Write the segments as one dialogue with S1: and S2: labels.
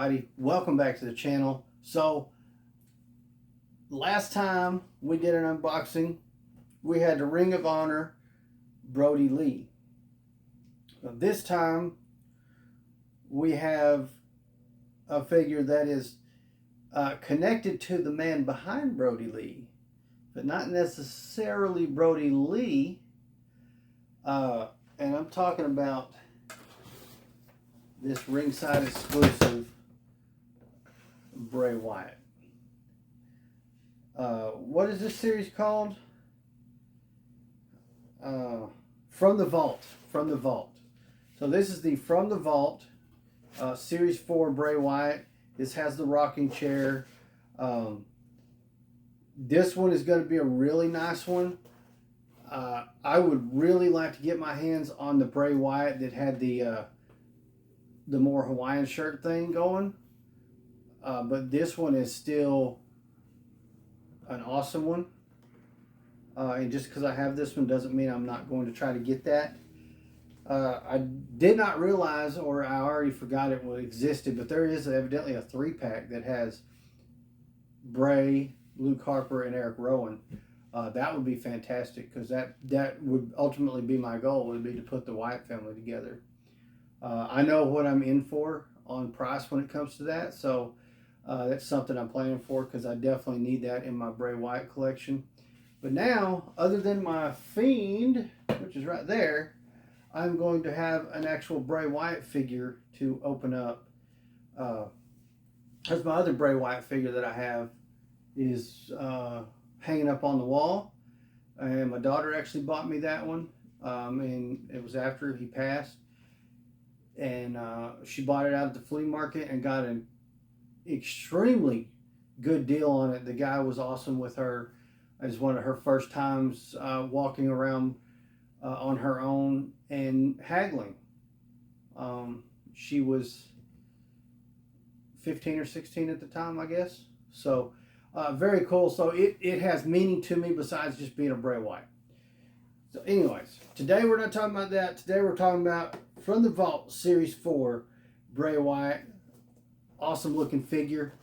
S1: everybody, welcome back to the channel. So last time we did an unboxing, we had the Ring of Honor Brody Lee. This time we have a figure that is connected to the man behind Brody Lee, but not necessarily Brody Lee. And I'm talking about this ringside exclusive Bray Wyatt. What is this series called? From the Vault. From the Vault. So this is the From the Vault Series 4 Bray Wyatt. This has the rocking chair. This one is going to be a really nice one. I would really like to get my hands on the Bray Wyatt that had the more Hawaiian shirt thing going. But this one is still an awesome one. And just because I have this one doesn't mean I'm not going to try to get that. I did not realize, or I already forgot it existed, but there is evidently a 3-pack that has Bray, Luke Harper, and Eric Rowan. That would be fantastic, because that would ultimately be my goal, would be to put the Wyatt family together. I know what I'm in for on price when it comes to that, so that's something I'm planning for, because I definitely need that in my Bray Wyatt collection. But now, other than my Fiend, which is right there, I'm going to have an actual Bray Wyatt figure to open up. That's my other Bray Wyatt figure that I have is hanging up on the wall. And my daughter actually bought me that one. And it was after he passed. And she bought it out at the flea market and got an extremely good deal on it. The guy was awesome with her. It was one of her first times walking around on her own and haggling. She was 15 or 16 at the time, I guess. So very cool. So it has meaning to me besides just being a Bray Wyatt. So anyways, today we're not talking about that. Today we're talking about From the Vault Series 4 Bray Wyatt. Awesome looking figure.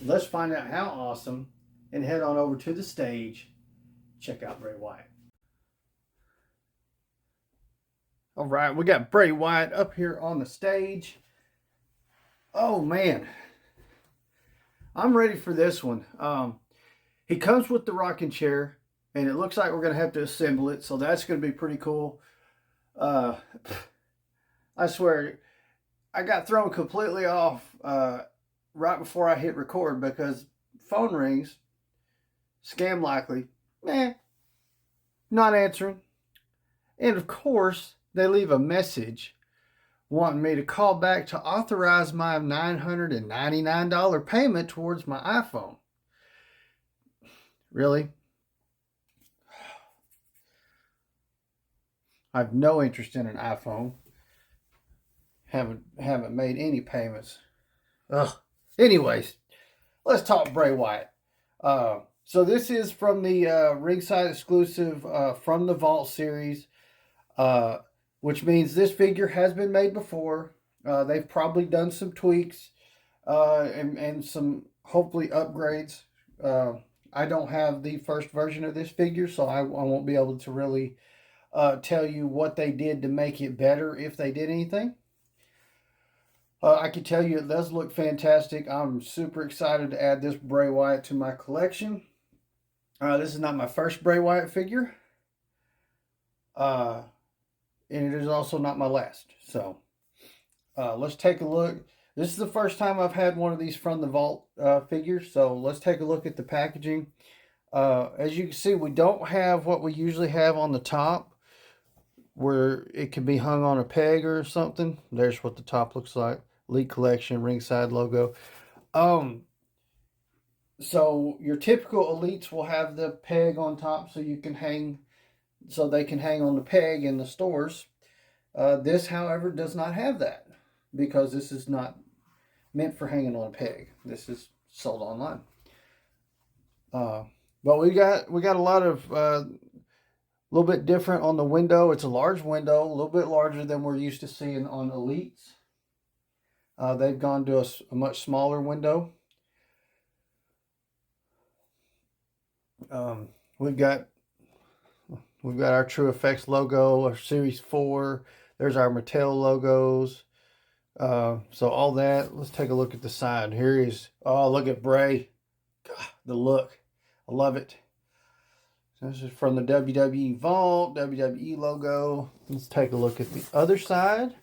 S1: Let's find out how awesome and head on over to the stage. Check out Bray Wyatt. All right, we got Bray Wyatt up here on the stage. Oh man, I'm ready for this one. He comes with the rocking chair, and it looks like we're going to have to assemble it, so that's going to be pretty cool. I swear, I got thrown completely off right before I hit record because phone rings, scam likely, not answering. And of course, they leave a message wanting me to call back to authorize my $999 payment towards my iPhone. Really? I have no interest in an iPhone. Haven't made any payments. Ugh. Anyways, let's talk Bray Wyatt. So this is from the ringside exclusive From the Vault series, which means this figure has been made before. They've probably done some tweaks and some hopefully upgrades. I don't have the first version of this figure, so I won't be able to really tell you what they did to make it better, if they did anything. I can tell you it does look fantastic. I'm super excited to add this Bray Wyatt to my collection. This is not my first Bray Wyatt figure. And it is also not my last. So let's take a look. This is the first time I've had one of these From the Vault figures. So let's take a look at the packaging. As you can see, we don't have what we usually have on the top, where it can be hung on a peg or something. There's what the top looks like. Elite Collection, ringside logo. So your typical Elites will have the peg on top so you can hang, so they can hang on the peg in the stores. This, however, does not have that, because this is not meant for hanging on a peg. This is sold online. But we got a lot of a little bit different on the window. It's a large window, a little bit larger than we're used to seeing on Elites. They've gone to a much smaller window. We've got our True Effects logo, our Series 4. There's our Mattel logos. So all that. Let's take a look at the side. Here is, oh, look at Bray. God, the look. I love it. This is from the WWE Vault, WWE logo. Let's take a look at the other side.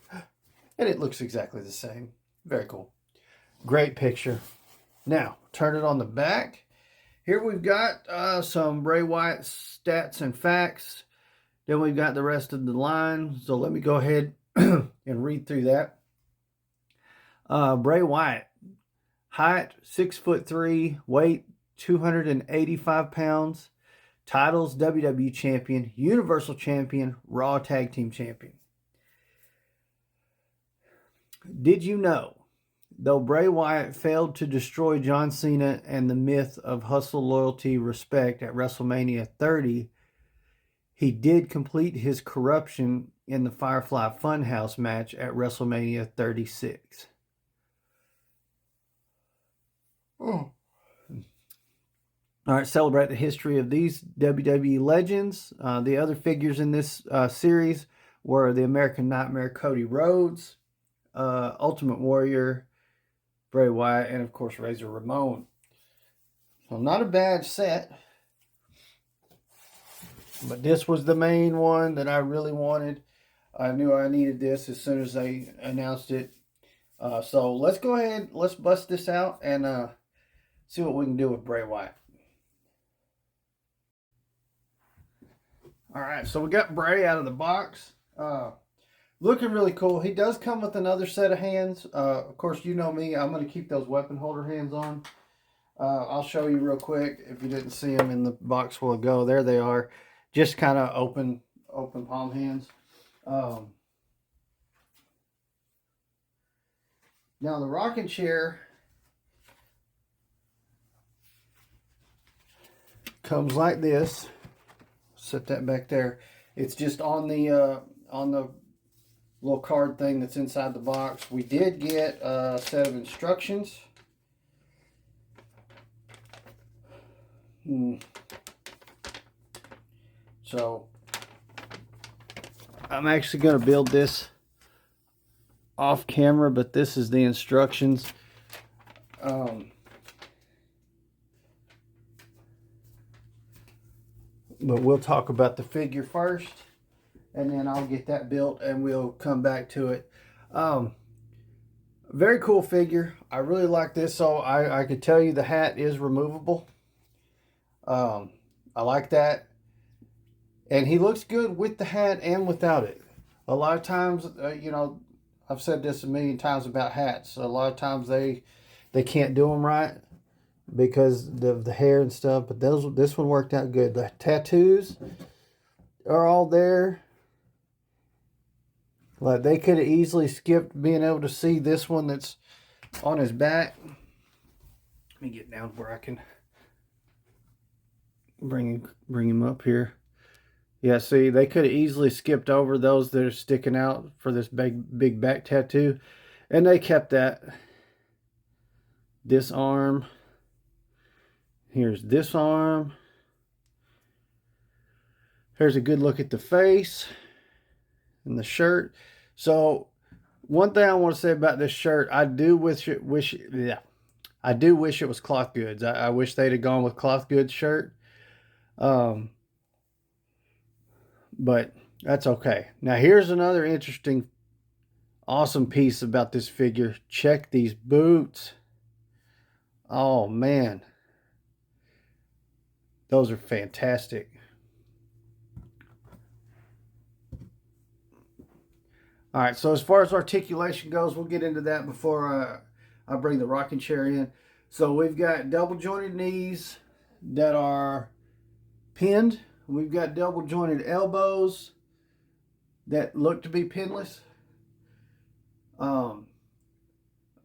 S1: And it looks exactly the same. Very cool. Great picture. Now, turn it on the back. Here we've got some Bray Wyatt stats and facts. Then we've got the rest of the line. So let me go ahead and read through that. Bray Wyatt, height 6'3", weight 285 pounds. Titles: WWE Champion, Universal Champion, Raw Tag Team Champion. Did you know, though Bray Wyatt failed to destroy John Cena and the myth of hustle, loyalty, respect at WrestleMania 30, he did complete his corruption in the Firefly Funhouse match at WrestleMania 36. Oh. All right, celebrate the history of these WWE legends. The other figures in this series were the American Nightmare Cody Rhodes, Ultimate Warrior, Bray Wyatt, and of course Razor Ramon. So not a bad set, but this was the main one that I really wanted. I knew I needed this as soon as they announced it. So let's go ahead, let's bust this out and see what we can do with Bray Wyatt. All right, so we got Bray out of the box. Looking really cool. He does come with another set of hands. Of course, you know me. I'm going to keep those weapon holder hands on. I'll show you real quick if you didn't see them in the box a while ago. There they are. Just kind of open palm hands. Now, the rocking chair comes like this. Set that back there. It's just on the little card thing that's inside the box. We did get a set of instructions. So I'm actually going to build this off camera, but this is the instructions. But we'll talk about the figure first, and then I'll get that built and we'll come back to it. Very cool figure. I really like this. So I could tell you the hat is removable. I like that. And he looks good with the hat and without it. A lot of times, you know, I've said this a million times about hats. A lot of times they can't do them right because of the hair and stuff. But this one worked out good. The tattoos are all there. Like, they could have easily skipped being able to see this one that's on his back. Let me get down where I can bring him up here. Yeah, see, they could have easily skipped over those that are sticking out for this big back tattoo. And they kept that. This arm. Here's this arm. Here's a good look at the face and the shirt. So, one thing I want to say about this shirt, I do wish it was cloth goods. I wish they'd have gone with cloth goods shirt. But that's okay. Now, here's another interesting, awesome piece about this figure. Check these boots. Oh, man. Those are fantastic. All right, so as far as articulation goes, we'll get into that before I bring the rocking chair in. So we've got double jointed knees that are pinned. We've got double jointed elbows that look to be pinless.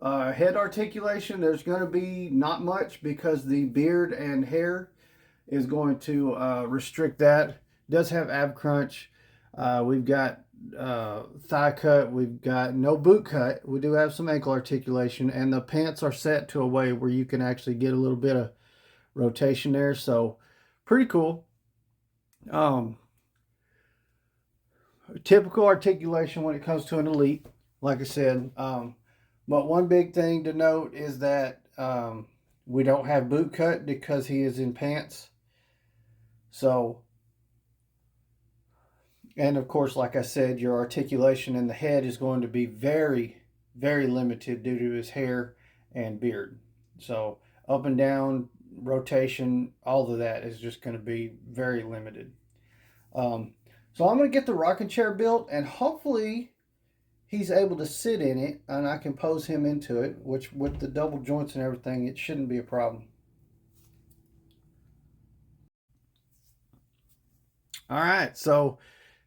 S1: Head articulation, there's going to be not much because the beard and hair is going to restrict that. It does have ab crunch. We've got thigh cut. We've got no boot cut. We do have some ankle articulation, and the pants are set to a way where you can actually get a little bit of rotation there. So pretty cool. Typical articulation when it comes to an elite, like I said. But one big thing to note is that we don't have boot cut because he is in pants. So, and of course, like I said, your articulation in the head is going to be very, very limited due to his hair and beard. So up and down, rotation, all of that is just going to be very limited. So I'm going to get the rocking chair built, and hopefully he's able to sit in it, and I can pose him into it, which with the double joints and everything, it shouldn't be a problem. All right, so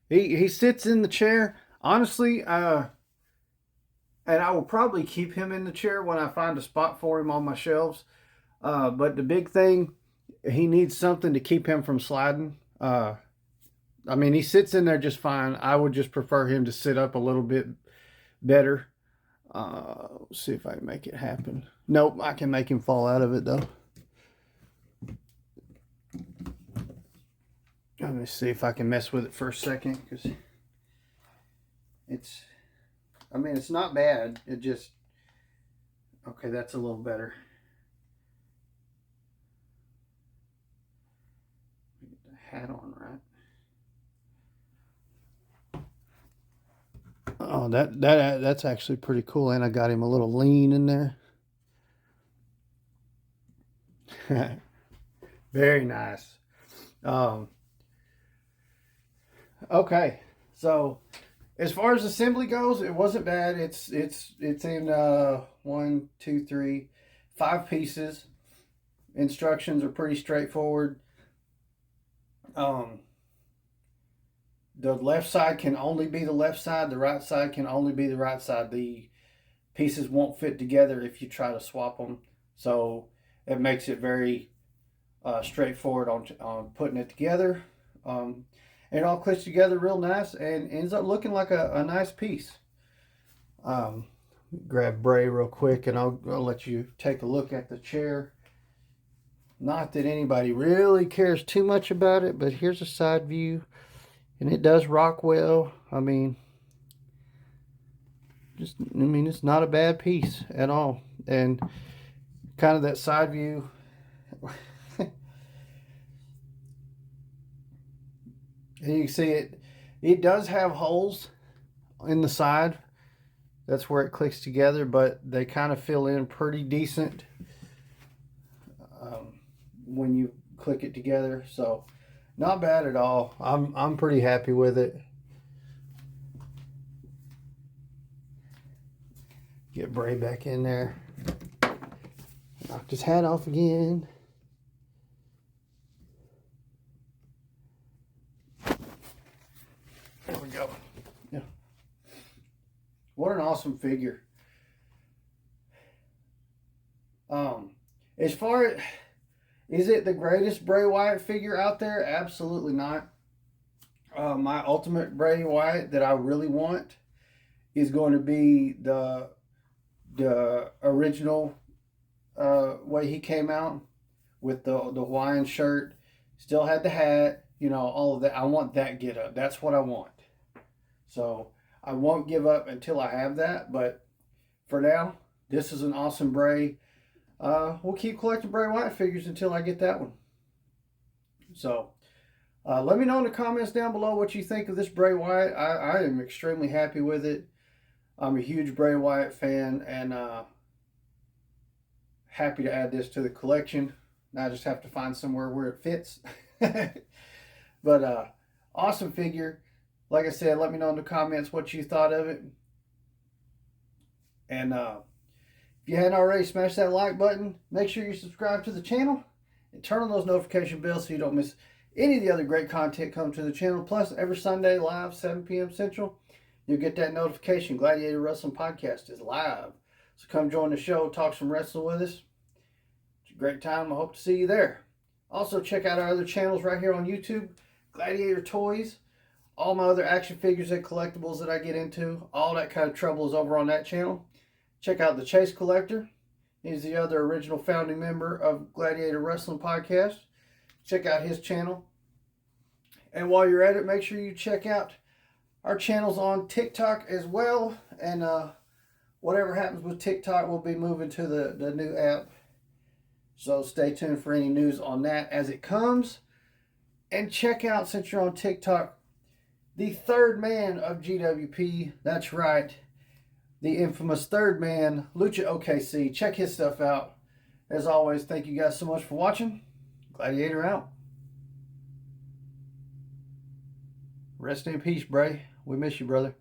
S1: he sits in the chair. Honestly, and I will probably keep him in the chair when I find a spot for him on my shelves. But the big thing, he needs something to keep him from sliding. I mean, he sits in there just fine. I would just prefer him to sit up a little bit better. Let's see if I can make it happen. Nope, I can make him fall out of it though. Let me see if I can mess with it for a second, because I mean, it's not bad. It just, okay, that's a little better. Get the hat on right. Oh, that's actually pretty cool, and I got him a little lean in there. Very nice. Okay, so as far as assembly goes, it wasn't bad. It's in 1, 2, 3, 5 pieces. Instructions are pretty straightforward. The left side can only be the left side. The right side can only be the right side. The pieces won't fit together if you try to swap them. So it makes it very straightforward on putting it together. It all clicks together real nice and ends up looking like a nice piece. Grab Bray real quick, and I'll let you take a look at the chair. Not that anybody really cares too much about it, but here's a side view, and it does rock well. I mean, it's not a bad piece at all. And kind of that side view. And you can see it does have holes in the side. That's where it clicks together, but they kind of fill in pretty decent when you click it together. So not bad at all. I'm pretty happy with it. Get Bray back in there. Knocked his hat off again. There we go. Yeah. What an awesome figure. As far as, is it the greatest Bray Wyatt figure out there? Absolutely not. My ultimate Bray Wyatt that I really want is going to be the original way he came out with the Hawaiian shirt. Still had the hat, you know, all of that. I want that get up. That's what I want. So I won't give up until I have that. But for now, this is an awesome Bray. We'll keep collecting Bray Wyatt figures until I get that one. So let me know in the comments down below what you think of this Bray Wyatt. I am extremely happy with it. I'm a huge Bray Wyatt fan, and happy to add this to the collection. Now I just have to find somewhere where it fits. But awesome figure. Like I said, let me know in the comments what you thought of it. And if you hadn't already, smash that like button. Make sure you subscribe to the channel and turn on those notification bells so you don't miss any of the other great content coming to the channel. Plus, every Sunday live, 7 p.m. Central, you'll get that notification. Gladiator Wrestling Podcast is live. So come join the show, talk some wrestling with us. It's a great time. I hope to see you there. Also, check out our other channels right here on YouTube. Gladiator Toys. All my other action figures and collectibles that I get into, all that kind of trouble is over on that channel. Check out the Chase Collector. He's the other original founding member of Gladiator Wrestling Podcast. Check out his channel. And while you're at it, make sure you check out our channels on TikTok as well. And whatever happens with TikTok, we'll be moving to the new app. So stay tuned for any news on that as it comes. And check out, since you're on TikTok, the third man of GWP. That's right. The infamous third man, Lucha OKC. Check his stuff out. As always, thank you guys so much for watching. Gladiator out. Rest in peace, Bray. We miss you, brother.